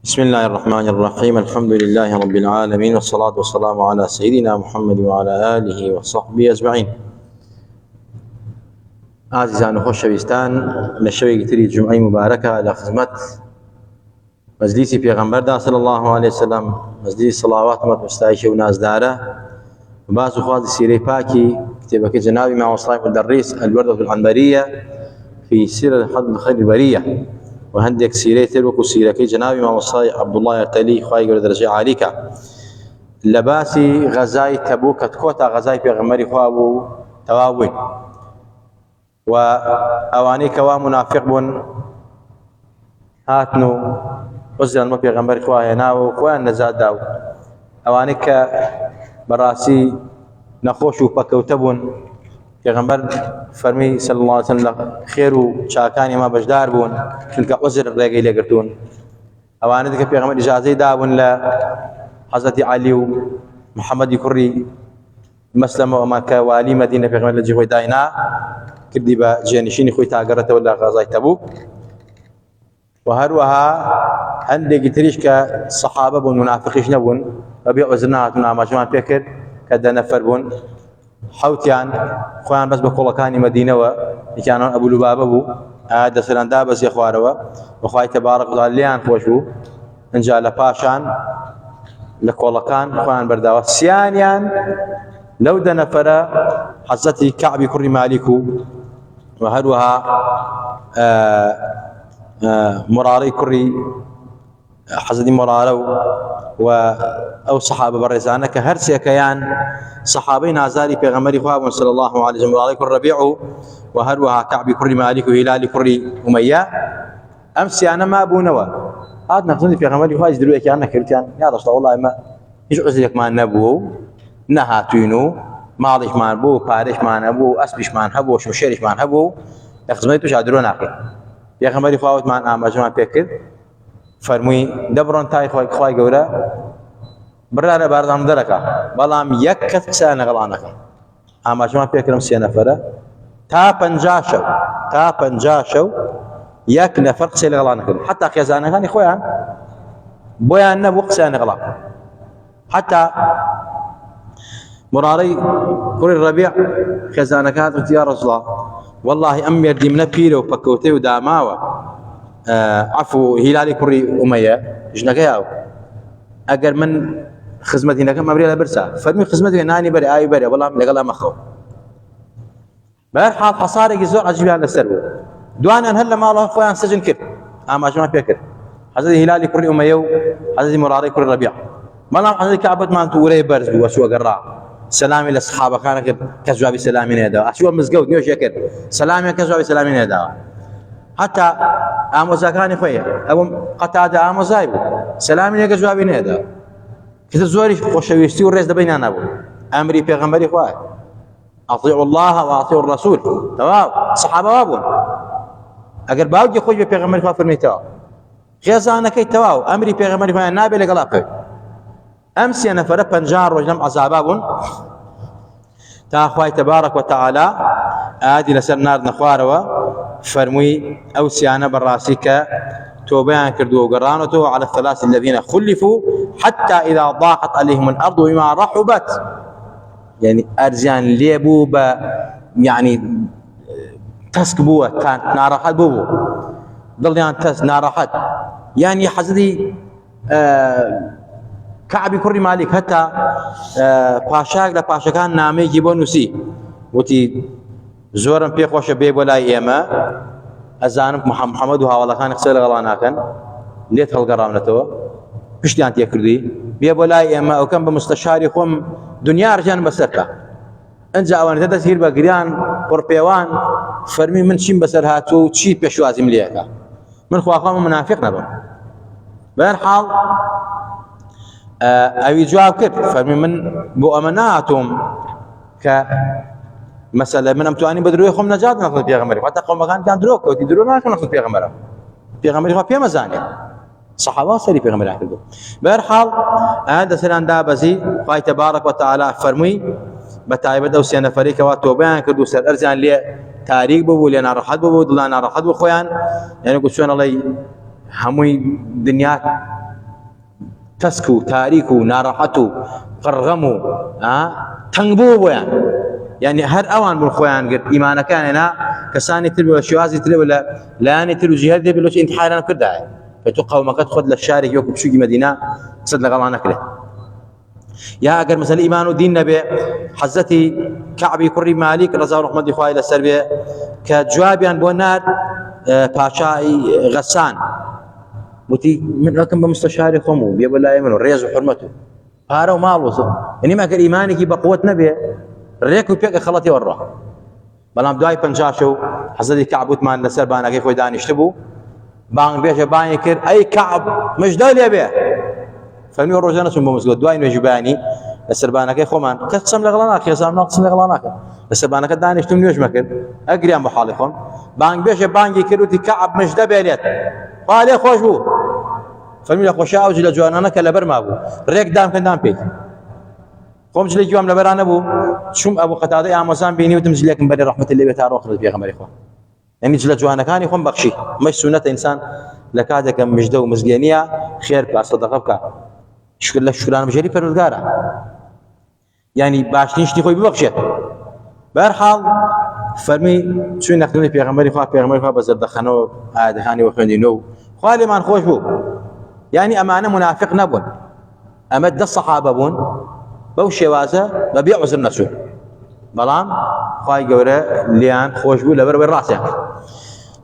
بسم الله الرحمن الرحيم. الحمد لله رب العالمين، والصلاة والسلام على سيدنا محمد وعلى آله وصحبه أجمعين. عزيزان وخوشويستان، لشوي تري جمعة مباركة لخدمة مجلس پیغمبر صلى الله عليه وسلم، مجلس صلوات مستعيشة وناس داره، وبعض أخوات سيري باكي كتابك جنابي مع وصائف الدريس الوردة العنبرية في سيرة حد خير البرية، وهندك سيري تلوك سيرك جنابي مع وصاي عبد الله يرتلي خواهي قول درجة عليك لباسي غزاي تبوك كوتا غزاي پیغمبر خوابو توابوين، وأواني كوا منافق بون هاتنو وزن ما پیغمبر خواه ناو خوان نزاد داو اواني ك براسي نخوشو بكوتبون پیغمبر فرمي صلى الله عليه وسلم خيرو شاكاني ما بجدار بون تلك عذر ريغي لغرتون اواني دك پیغمبر اجازه داون ل حضرت علي ومحمد كري مسلم وما كوالي مدينه پیغمبر لجي خوي داينا كدي با جانشين خوي تاغرته ولا غزاي تبوك، وهروها عندك تريش كصحابة بون منافقيش نبون وبيع وزناتنا مجموعة فكر كدا نفر بون حوتيان خوان بس بقول كاني مدينة وكانوا أبو لبابة بو هذا سلان دابس يا خواروا وخواي تبارك الله ليان خوشو انجا لباشان لقول كان خوان برداوة سيانيان لو دا نفر حزتي كعبي كري مالكو، وهروها مراري كري حزدي مرارو أو صحابة برزانة كهرسي كيان صحابين عزالي پیغمبر خواب صلى الله عليه وسلم مراري كري ربيعو، وهروها كعبي كري مالك وهلالي كري أمية أمسي أنا ما أبونوا هذا نقصدي پیغمبر خواب يجدلوا أنا كرتيان يا رسول الله ما يجعز لك ما نبوه نهاتينو ماضيش ما نبوه باريش ما نبوه أسبيش ما نبوه شمشيرش ما نبوه يخزميتوش عدلوا ناقل پیغمبر خواهد من آماجمان پیکرد فرموی دبران تای خواهی گوره برای باردام درکا بلام یک کس قسان غلانکا آماجمان پیکرم 3 نفره تا 50 شو یک نفر قسان غلانکا حتی خیزانکانی خویان بویان نبو قسان غلان حتى مراري كري الربيع خزانكات قلت يا رسول الله والله أمي يردي من بيرو وبكوتي وداماوة عفو هلالي كري أمية جنكياو أجر من خزمتي نكم أبريلا برسا فرمي خزمتي ناني بري آي بري والله لقلا مخو بهالحال حصاري زور عجيب على السرو دوانا هلا ما الله خويا سجن كر أما جماعة بيكر حزتي هلالي كري أمية وحزتي مراري كري الربيع ما لهم حزتي كعبت ما أنتو وري برز وسوى قراء سلامي للصحابة كان كجوابي سلامي نيدا أشوف مزجود نيوش يكر سلامي كجوابي سلامي نيدا حتى آموزا كان خويا أبو قتادة آموزايبو سلامي كجوابي نيدا كذا زوري خوشويستي والرئيس دبينا أبو أمري بيغمبري خواه أطيعوا الله وأطيعوا الرسول تمام صحابة وابون أجر باوجي خوش بيغمبري خواه فرمي تمام خيزانا كي تمام أمري بيغمبري خواه نابي لقلاقه أمس أنا فرق 50 رجل عذابون تا أخوي تبارك وتعالى آدي لسر نار نخواروا فرمي أوسي أنا براسك توبان كردو قرانتو على الثلاث الذين خلفوا حتى إذا ضاقت عليهم الأرض بما رحبت يعني أرزيان ليبوبا يعني تسكبوه كانت نارحت بوبو ضل تس نارحت يعني حزدي كعبي كري مالك حتى باشاك لا باشاكان نامي جيبون نسي وتي زورم بي خوش بي ولا يما ازان محمد وها والله كان يغسل غلانا كان ليت هالقرامنتو بشتي انت يكردي بي ولا يما وكان بمستشاري خوم دنيا رجان بسرتا انجا وان تدسير بقريان قربيوان فرمي من شين بسر هاتو تشي بشوازي مليكا من خواخام منافق نبا بهالحال أو جواب كر فرمي من بؤمناتهم ك مثلا من أمتواني بدروا يخم نجاة نقصد بيغمري حتى قوم مكان كان دروك وتدرونا كان نقصد بيغمري ما في مزانية صحابة سري بيغمري أحكي بهالحال هذا سلان دابزي قاي تبارك وتعالى فرمي بتايبد أو سينا فريق واتوبان كدو سر أرزان لي تاريخ ببو لنا رحد ببو دلنا رحد بخويان يعني قلت شوان الله هموي دنياك تسكو تاريكو ناراحتو قرغمو تنبوبو يعني هر اوان بالخوان قد ايمانا كان هنا كساني تلو ولا شوازي تلو ولا لاني تلو جهاد دي بلوش انتحارنا كردها فتوقع وما قد خذ للشارك يوكو بشوقي مدينه تصدق غلانا كله يا اگر مثلا ايمان ودين نبي حزتي كعبي كري مالك رضا رحمه اخوي الى السربيه كجوابيان بونار باشاي غسان وتي من رقم بمستشاري خمو بيقول لا يمن الرياض وحرمته هارو مالوس اني ما كان ايمانك بقوه نبي ريكو بيك خلطي وراه بلام داي بنجاشو حزتي كعب وثمان لسر بانا كيف ودان يشتبو بان بيجا بان يكر اي كعب مش دايل يا بيه فمي روجانا سمو مسجد دواي نجباني السربانه كي خومان قسم لغلاناك يا زلمه قسم لغلاناك السربانه كداني شتم نيوش مكن اجري ام حالكم بان بيجا بان يكروتي كعب مش دبلت قال يا خوش بو فمي خوشا وجل جوانا كلا برما بو ريك دام كان دام بي قوم جلي جوام لبرانا بو شوم ابو قتاده يا مسان بيني وتمزل لكم بدي رحمه الله بتاع اخر في غمر اخوان يعني جل جوانا كان يخون بخشي مش سنه انسان لكادك مجدو مزجانيه خيرك صدقك شكر لك شكرانه بجري فرزقاره يعني باش نشتي خوي ببخشت برحال فرمي شو نخدمي پیغمبر خدا بزر دخنو ادهاني وخندينو خالي ما نخوش بو يعني امانه منافق نبون امد الصحابه بون بو شوازه ببيع عذر نفسه بلام خاي جوره ليان خوش بو لبر بالراس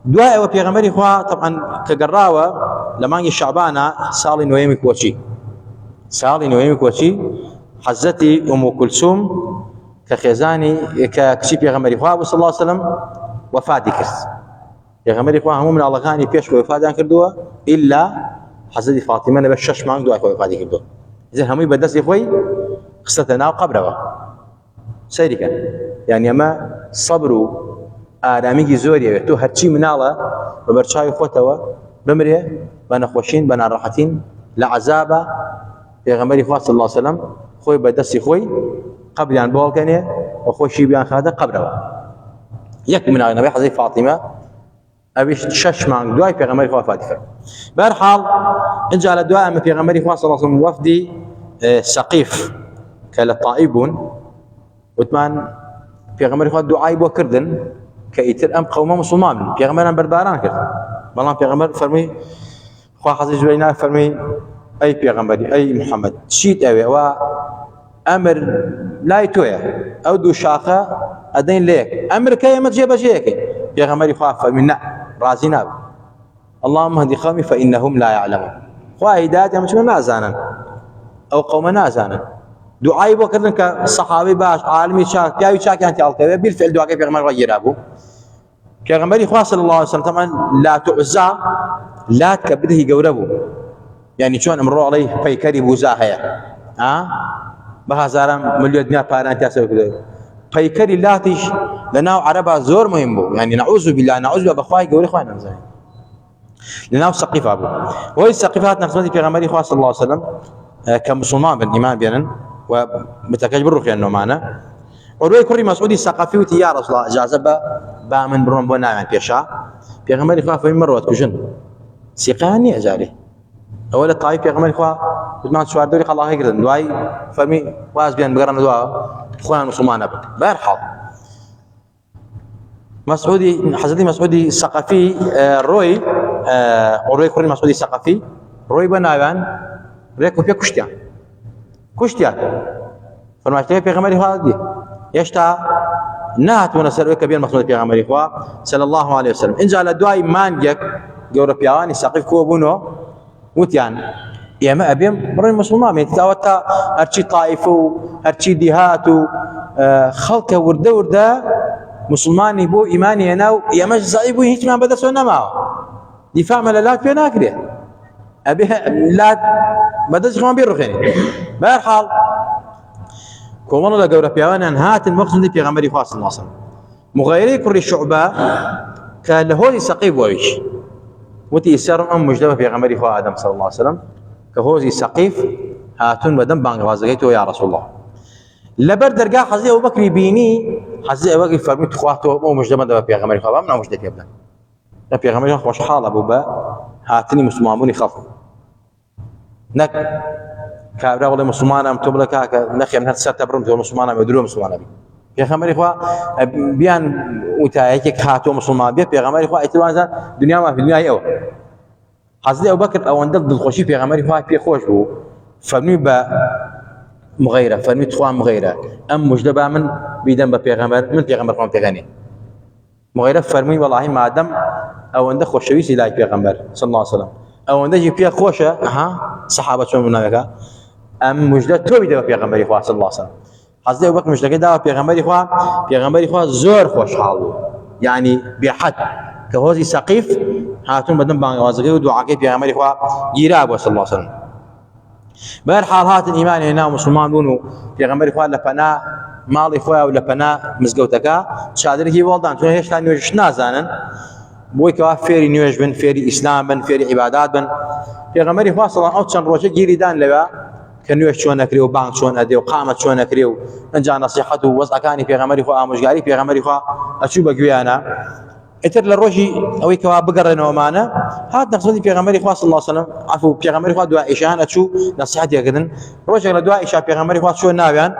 دعاء وبيغمبر خدا طبعا كقراوه لما الشعبانه صالي نويمي كوتشي ساڵی نوێمی کۆچی حەزەتی ئوم کولسوم کە خێزانی کە کچی پێغەمبەری خوا بوو صلی الله علیه وسلم وفاتی کرد پێغەمبەری خوا هەموو مناڵەکانی پێش خۆی وفاتیان کردووە ئیلا حەزەتی فاتیمە لەبەر 6 مانگ دوای خۆی وفاتی کردووە ئیتر هەمووی بەدەستی خۆی خستەتە ناو قەبرەوە سەیری کەن یعنی ئەمە سەبر و ئارامێکی زۆری ئەوێت تۆ هەرچی مناڵە بە بەرچاوی خۆتەوە بمرێ بە نەخۆشین بە ناڕەحەتین لە عەزابە پیغمبری خدا صلی الله علیه وسلم خوی به دستی خوی قبلیان بول کنه و خوشی بیان خاطر قبره یک من نبی حضرت فاطمه ابیش 6 مانگ دوای پیغمبری خدا فاتی کرد به هر حال اینجا على دعاء من پیغمبری خدا صلی الله علیه وسلم وفدی ثقيف کل طائبون وثمان پیغمبری خدا دعای بو کردن که ایتر ام قوم مسلمان پیغمبران برباران کرد بلان پیغمبر فرمی خدا حضرت جبرئیل فرمی اي پیغمبري اي محمد شيت اوي و امر لا يتويا او دو شاخه ادين ليك امر كي ما تجيب شيك پیغمبري خاف منا رازينا اللهم اهد قومي فانهم لا يعلمون خواهدات مش ما زانا او قومنا زانا دعاء بو كردن كصحابي باش عالمي شاك يا شاك انت القوي بالفعل دعاء پیغمبر غير ابو پیغمبري خاص صلى الله عليه وسلم طبعا لا تعزى لا تكبده قوربو يعني شلون امروا عليه بيكري بوزاهيا بهزارم مليون دنيا باران تاسو كده بيكري لاتش لنا عربا زور مهم بو يعني نعوذ بالله نعوذ بالله بخواي قولي اخوانا زين لنا سقيف ابو وهي السقيفات نفسها في غمري خاص صلى الله عليه وسلم كمسلمان بالايمان بينن ومتكبر في انه معنا وروي كري مسعودي الثقافي وتي يا رسول الله جاذبه بامن برون بنا يعني بيشا في غمري خاف مره كجن سيقاني اجاري اول الطائف پیغمبر خوا بدمان شوار دوري الله يقدر دواي فرمي واز بيان بقرن دوا اخوان مسلمان برحب مسعودي حضرتي مسعودي الثقافي روي روي كوري مسعودي الثقافي روي بناوان ريكو في كشتيان فرماشتي پیغمبر خوا دي يشتا نهت ونسر كبير مسعودي پیغمبر خوا صلى الله عليه وسلم ان جاء دواي مانجك جور بيواني ثقيف كوبونو وتيان يا ما ابيم برين مسلمان يتاوتا هرشي طائف هرشي ديهات خلق ورده مسلماني بو ايماني انا يا مش زعيبو هيك ما بدا سونا معه دفاع ملالات في ناكله ابي لا بدش كمان بيرخني بهالحال كومانو لا غورا بيان هات المقصد في غمري خاص الناصر مغيري كل الشعبه كان له سقيب ويش وتي سر مجدبه في غمري خو ادم صلى الله عليه وسلم كهوزي سقيف هاتون بدن بانغ وازغيتو يا رسول الله لبر درجه حزي ابو بكر بيني حزي ابو بكر فرمت خواته مو مجدبه في غمري خو ما مجدك يبدا في غمري خوش حال ابو با هاتني مسلمون خف نك كابرا والله مسلمان تۆ بڵێ کاکە نەخێ من هەر سەرتە بڕم تۆ مسلمانە بێ درۆ مسلمانە بی پێغەمبەری خوا بیان وتایەکێک هاتۆ مسلمان بێ پێغەمبەری خوا ئیتوانزان دنیا مافی دنیای ئەوە حەزرەتی ئەبوبەکر ئەوەندە دڵخۆشی پێغەمبەری خوا پێ خۆش بوو فەرمی بە مغیرە فەرمی خوا مغیرە ئەم موژدە با من بیدەم بە پێغەمبەر من پێغەمبەر خۆم پێغەنێ مغیرە فەرمی وەڵاهی مادەم ئەوەندە خۆشەویستی لای پێغەمبەر صلی الله علیه وسلم ئەوەندەی پێ خۆشە سەحابە چۆن بناوێکە ئەم موژدە تۆ بیدە بە پێغەمبەری خوا صلی الله علیه وسلم حەزرەتی ئەبوبەکر موژدەکەی داوە پێغەمبەری خوا زۆر خۆشحاڵ بوو یعنی بێحەد کە هۆزی سەقیف هاتون بەدەم بانگەوازەکەی و دوعاکەی پێغەمبەری خوا گیرا بووە صلی الله علیه وسلم بەهەرحاڵ هاتن ئیمانی هێنا و مسلمان بوون و پێغەمبەری خوا لە پەنا ماڵی خۆیان و لە پەنا مزگەوتەکە چادرێکی وەڵدان چون هێشتا نوێژش نازانن بۆی کەوا فێری نوێژ بن فێری ئیسلام بن فێری عیبادات بن پێغەمبەری خوا صلی الله ئەو چەند ڕۆژە گیریدان لەوە کە نوێژ چۆن ئەکرێ و بانگ چۆن ئەدێ و قامەت چۆن ئەکرێ و ئەنجا نەسیحەت و وەزعەکانی پێغەمبەری خوا ئامۆژگاری پێغەمبەری خوا ئەچوو بە گوێیانە ئیتر لە ڕۆژی ئەوەی کەوا بگەڕێنەوەمانە هات نەخزەتی پێغەمبەری خوا صلی الله علیه وسلم عفو پێغەمبەری خوا دوای ئیشان ئەچوو نەسیحەتێکردن ڕۆژێک لە دوای ئیشا پێغەمبەری خوا چۆن ناویان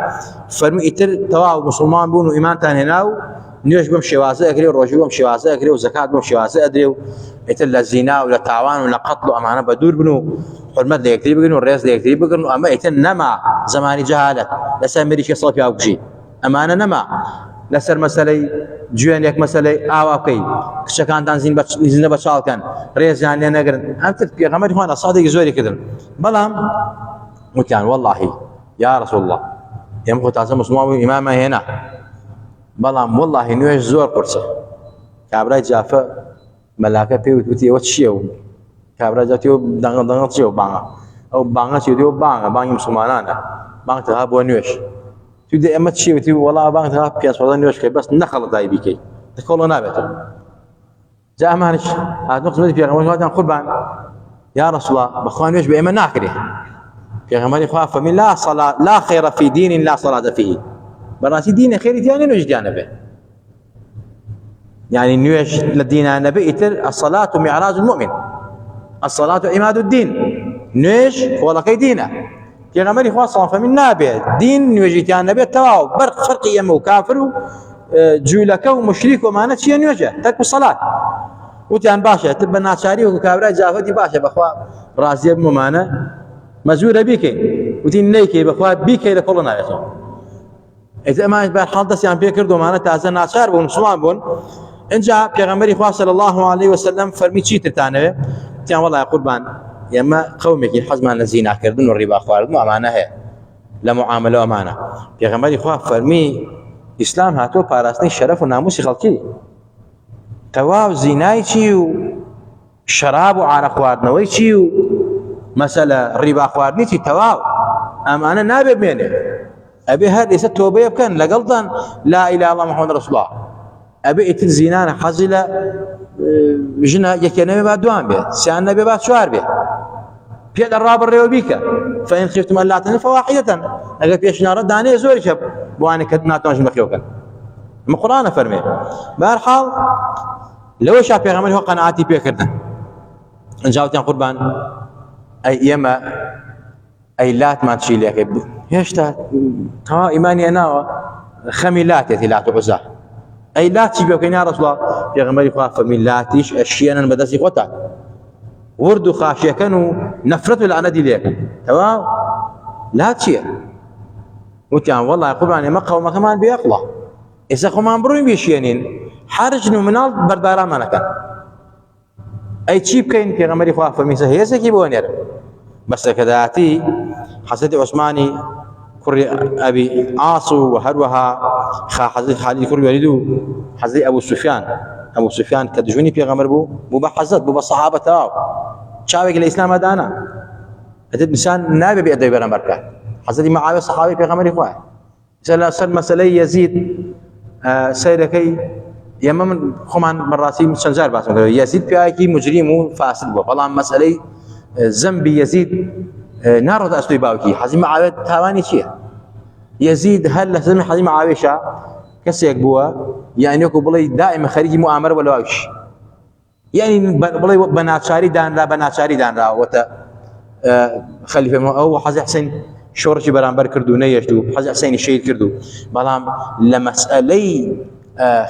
فەرمی ئیتر تەواو مسلمان بوون و ئیمانتان هێنا و نوێژ بەم شێوازە ئەکرێ و ڕۆژی بەم شێوازە ئەکرێ و زەکات بەم شێوازە ئەدرێ و ئیتر لە زینا و لە تاوان و لە قەتڵ و ئەمانە بە دوور بن و حرمەت لە یەکتری بگرن و ڕێز لە یەکتری بگرن و ئەمە ئیتر نەما زمانی جەهالەت لەسەر مریشی سەڵ پیا بکوژی ئەمانە نەما لەسەر مەسەلەی جوێنێک مەسەلەی ئاوا بکەی کچەکانتان زینە بە چاڵکەن ڕێزیان لێ نەگرن ئەمتر پێغەمبەری خوا نەسادێکی زۆری کردن بەڵام وتیان وەڵڵاهی یا ڕەسوڵ الله ئێمە خۆ تازە مسلمان بووین ئیمامان هێنا بەڵام وەڵڵاهی نوێژ زۆر قورسە کابرای جافە مەلاکە پێی وتی ئەوە چییە و کابرای جافەوە دەنگڵ چییە و بانگە ئەو بانگە چیوە بانگە بانگی مسلمانانە بانگ تەها بۆ نوێژ تو دێ ئەمە چی وتی وەڵا بانگ تەها پێنج نوێژ بکەی بەس نەخەڵە دای بیکەی دەکەڵە نابێتەوە جا ئەمانش هاتنە خزمەتی پێغەمبەری خوا قوربان یا ڕەسوڵ الله بەخوا نوێژ بە ئێمە ناکرێ پێغەمبەری خوا فەرمی لا خەیڕە فی دین لا صەلاة فیه بەڕاستی دینە خێری تیانە نوێژ دیانە بێ يعني نوێژ لە دینانە بێ ئیتر الصلاة معراج المؤمن الصلاة عماد الدين نوێژ خۆڵەکەی دینە پێغەمبەری خوا صلی الله علیه و سلم نابێت دین نوێژیتیان نەبێت تەواو بەرق فەرقی ئێمە و کافر و جوولەکە و مشریک ومانە چییە نوێژە تەرک الصلاة وتیان باشە تر بە ناچاری وەکو کابرای جافەتی باشە بەخوا ڕازیە بمانە مەجبورە بیکەین وتی نەیکەی بەخوا بیکەی لە کۆڵە ناوێتەوە ئیتر ئەمانش بەرحاڵ دەستیان پێ کردومانە تازە ناچار بوون مسلمان بوون اینجا پێغەمبەری خوا صلی الله علیه و سلم فەرمی چیترتانەوێ تیان وەڵای قوربان ئێمە قەومێکی حەزمان لە زیناکردن و ڕیبا خواردن و ئەمانە هەیە لە معاملە ئەمانە پێغەمبەری خوا فەرمی ئیسلام هاتووە پاراستنی شەرەف و ناموسی خەڵکی تەواو زینای چی و شەراب و عارە خواردنەوەی چی و مەسەلە ڕیبا خواردنی چی تەواو ئەمانە نابێ بمێنێ ئەبێ هەر ئێستا تۆبەیە بکەن لەگەڵتان لا إله إلا الله محمد رسول الله ئەبێ ئیتر زینانە حەزی لە ژنە یەکێ نەبێ با دوان بێت سیان نەبێ با چوار بێت پێدا ڕابڕێوە بیکە فإن خفتم ألا تعدلوا فواحدة ئەگەر پێشنیارە دانەیە زۆریشە بۆوانێ کە ناتوانن بەخێوکەن ئەمە قورئانە فەرمێ بەهەرحاڵ لەوەشا پێغەمبەری خوا قەناعەتی پێکردن ئەنجا وتیان قوربان ئەی ئێمە ئەی لاتمان چی لێکەی هێشتا تەواو ئیمانی هێناوە خەمی لاتێتی لات و عوزا ئەی لات چی بێ بکەین یا ڕەسوڵ الله پێغەمبەری خوا فەرمی لاتیش ئەشێنن بەدەستی خۆتان ورد و خاشیەکەن و نەفرەت و لەعنەتی لێکەن تەواو لات چییە وتیان وەڵڵای قوربان ئێمە قەومەکەمان بێعەقڵە ئێستا خۆمان بڕۆین بێشێنین حرجن و مناڵ بەردارانمانەکەن ئەی چی بکەین پێغەمبەری خوا فەرمی هێزێکی بۆ نێرە بەسەکە داهاتی حەزرەتی عوسمانی کوڕی ئەبی عاص و هەروەها حەزرەتی خالید کوڕی وەلید و حەزرەتی ئەبوو سوفیان کە دژمنی پێغەمبەر بوو بە حەزەت بوو بە سەحابە تەواو چاوێک لە ئیسلامە دانا ئەدەت نیسان نابێ بێ ئەدەبی بەرەمبەر بکات حەزرەتی مەعاویە سەحابەی پێغەمبەری خوایە لەسەر مەسەلەی یەزید سەیرەکەی ئێمە من خۆمان بەڕاستی چەند جار باسم کردەوە یەزید پیاوێکی مجریم و فاسد بووە بەڵام مەسەلەی زەمبی یەزید ناڕۆتە ئەستۆی باوکی حەزی مەعاویە تاوانی چییە یەزید هەر لە زەمی حەزی مەعاویەشە کەسێک بووە یعنی وەکو بڵێ دائیمە خەریکی موامەرە بە لەواویش یعنی بڵێ بە ناچاری دانرا بە ناچاری دانراوەتە خليفه او حەزی حسین شۆڕکی بەرامبەر کرد و نەیەشت و حەزی حسینی شەید کرد و بەڵام لە مەسئلەی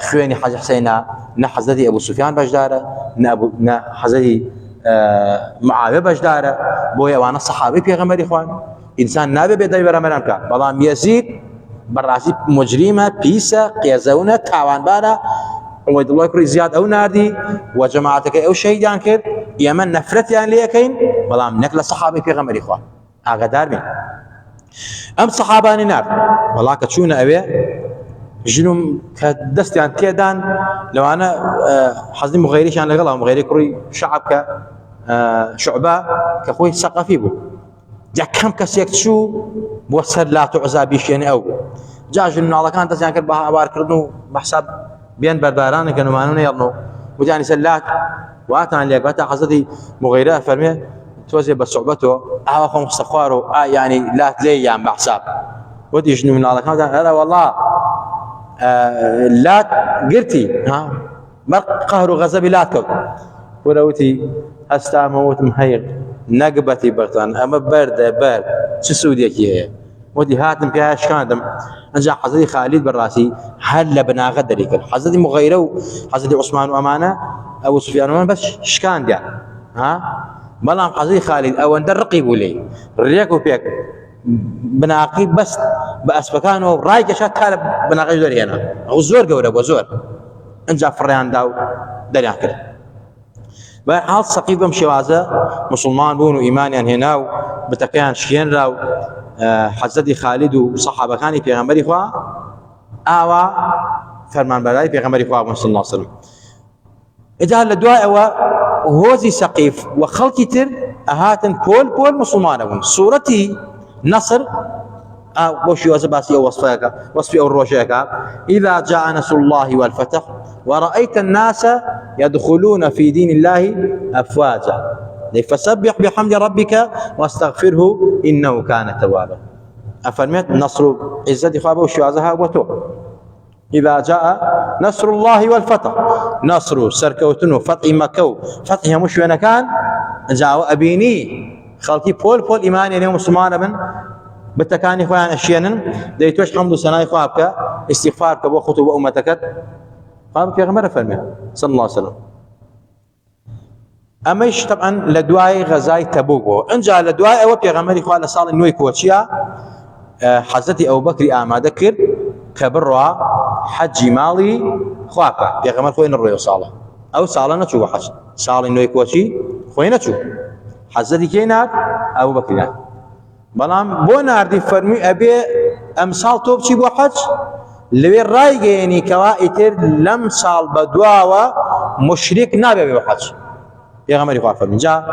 خوێنی حەزی حسینە نە حەزەتی ئەبوو سوفیان بەشدارە نە حەزەتی معاویە بەشدارە بۆیە ئەوانە سەحابەی پێغەمبەری خوان ئینسان نابێ بێدەوی بەرامبەران بکات بەڵام یەزید بەڕاستی مجریمە پیسە قێزەونە تاوانبارە عوبەیدوڵڵای کوڕی زیاد ئەو ناردی و جەماعەتەکەی ئەو شەیدیان کرد ئێمە نەفرەتیان لێ یەکەین بەڵام نەک لە سەحابەی پێغەمبەری خوا ئاگادار بین ئەم سەحابانی نارد وەڵا کە چوونە ئەوێ ژنم کە دەستیان تێدان لەوانە حەزی مغەیریشان لەگەڵا مغەیری کوڕی شەعب کە شوعبە کە خۆی سەقەفی بوو جا کەم کەسێک چوو بۆ سەر لات و عوزا بیشێنێ ئەو جا ژن مناڵەکان دەستیان کرد بە هاوارکردن و بەحساب بێن بەربارانە کە نومانە نێڵن و وتیانی سەر لات واتان لێک تا حەزەتی مغەیرە فەرمێ تۆزێ بە سوعبەتەوە ئاوا خۆم خستە خوار و یعنی لات لێ یان بەحساب وتی ژن مناڵەکان هەرا وەڵا لات گرتی بەر قەهر و غەزەبی لات کەوت وەرەوتی هەستامە وتم هەیق نەگبەتی بەرتان ئەمە بەردە بەر چ سوودێکی هەیە وتی هاتم پیاە شکاندم ئەنجا حەزەتی خالید بەڕاستی هەر لە بناغە دەری کرد حەزەتی مغەیرە و حەزەتی عوسمان و ئەمانە ئەو سوفیانەوان بەس شکاندیان بەڵام حەزەتی خالید ئەوەندە ڕقی بوو لێ ڕێک و پێک بناقی بەست بە ئەسپەکانەوە ڕای کەشا تا لە بناقەش دەرهێنا ئەو زۆر گەورە بۆ زۆر ئەنجا فڕیاندا و دەریان کرد بەرحاڵ سەقیف بەم شێوازە موسڵمان بوون و ئیمانیان هێنا و بتەکەیان شکێنرا و حەزەتی خالید و سەحابەکانی پێغەمبەری خوا ئاوا فەرمانبەرداری پێغەمبەری خوا بوون صلی الله علیه وسلم ئجا لە دوای ئەوە هۆزی سەقیف و خەڵکی تر ئەهاتن پۆل پۆل مسلمانە بوون سوورەتی نەسر بۆ شێوازە باسی ئەو وەسفی ئەو ڕۆژەیەکە إذا جاء نصر الله والفتح ورأيت الناس يدخلون في دين الله أفواجا فسبح بحمد ربك واستغفره إنه كان توابا أفرميت نصر عزة خوابه وشوازها وتو إذا جاء نصر الله والفتح نصر سركوتن فتح مكة فتح مش وين كان جاء أبيني خلقي بول إيماني اليوم مسلمان بن بتكاني خوان أشياء ديتوش حمد سناي خوابك استغفارك وخطوة أمتك قام في غمرة فرمي صلى الله عليه وسلم أميش طبعا لدواي غزاي تبوك انجا لدواي أو في غمرة خوان صال نوي كوتشيا حزتي أبو بكر آماده كر كبرها حج مالي خوابك في غمرة خوين الرؤيا صالة أو صالة نتشو حج صال نوي كوتشي خوين نتشو حزتي كينات أبو بكر بلام بو ناردي فرمي أبي أمثال توبشي بو حج لوي رايجيني كوائتر لم سال بدواوة مشرك نابي بو حج يا غمري خواه فرمي جا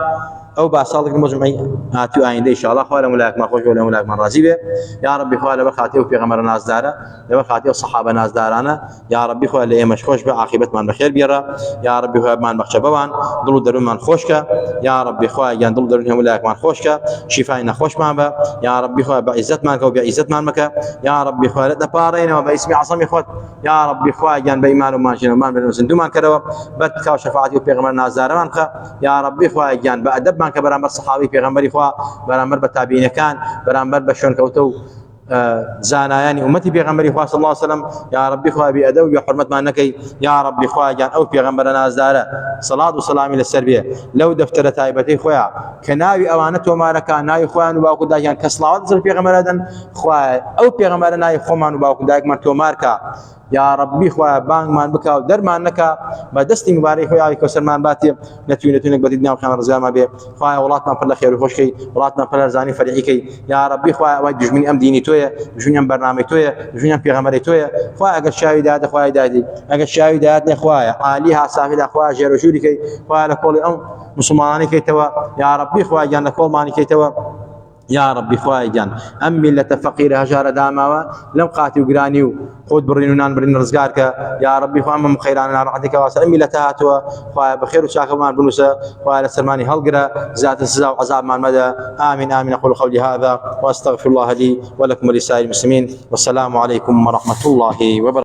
أو بأسالك المجمعي هاتو آين دي إن شاء الله خواه لملاك ما خوش ولا ملاك من رازي به يا ربي خواه لبرخاتي وفي غمر ناس دارة لبرخاتي وصحابة ناس دارانا يا ربي خواه لإيمش خوش بعاقبة من بخير بيرا يا ربي خواه من بخش بوان دلو درون من خوشك يا ربي خواه يان دلو درون ملاك من خوشك شفاينا خوش من با يا ربي خواه بعزت منك وبعزت من مكة يا ربي خواه لتبارين وباسم عصمي خوت يا ربي خواه يان بإيمان ومان جن ومان بنوسن دومان كروا بدك وشفاعتي وفي غمر ناس دارة منك يا ربي خواه يان بأدب منك برامبر صحابي پیغمبری خوا برامبر بتابعین کان برامبر بشون کوتو زانایانی امتی پیغمبری خوا صلی الله علیه وسلم یا ربی خوا بی ادب و حرمت ما نکی یا ربی خوا جان او پیغمبر نازدار صلاه و سلام الى السربيه لو دفتر تایبتی خوا کناوی اوانت و مارکان نای خوان و باکو دایان کسلاوات سر پیغمبر دن خوا او پیغمبر نای خومان و باکو دایک من تو مارکا يا ربي خويا بانك مان بكا ودرمان نكا بدستي مبارك خويا كوسر مان باتي نتوينك بدينا وخان رزق ما بي خويا ولاتنا فل خير وخوشكي ولاتنا فل رزاني فريقي يا ربي خويا وايد دجمني ام ديني تويا دجمني ام برنامج تويا دجمني ام بيغمري تويا خويا اگر شاوي داد خويا دادي اگر شاوي داد خويا عليها صافي خويا جيرو جوري خويا لكل ام مسلماني كي توا يا ربي خويا جان كل ماني كي توا يا ربي خواي جان ام ملة فقير هجار داماوا لم قاتي وقراني خود برينونان برين رزقارك يا ربي خوا ام خيران رحمتك واسع ام ملتها تو خواي بخير وشاك مان بنوسا خواي لسلماني هلقرا ذات السزا وعذاب مان مدى امين امين اقول قولي هذا واستغفر الله لي ولكم ولسائر المسلمين والسلام عليكم ورحمه الله وبركاته.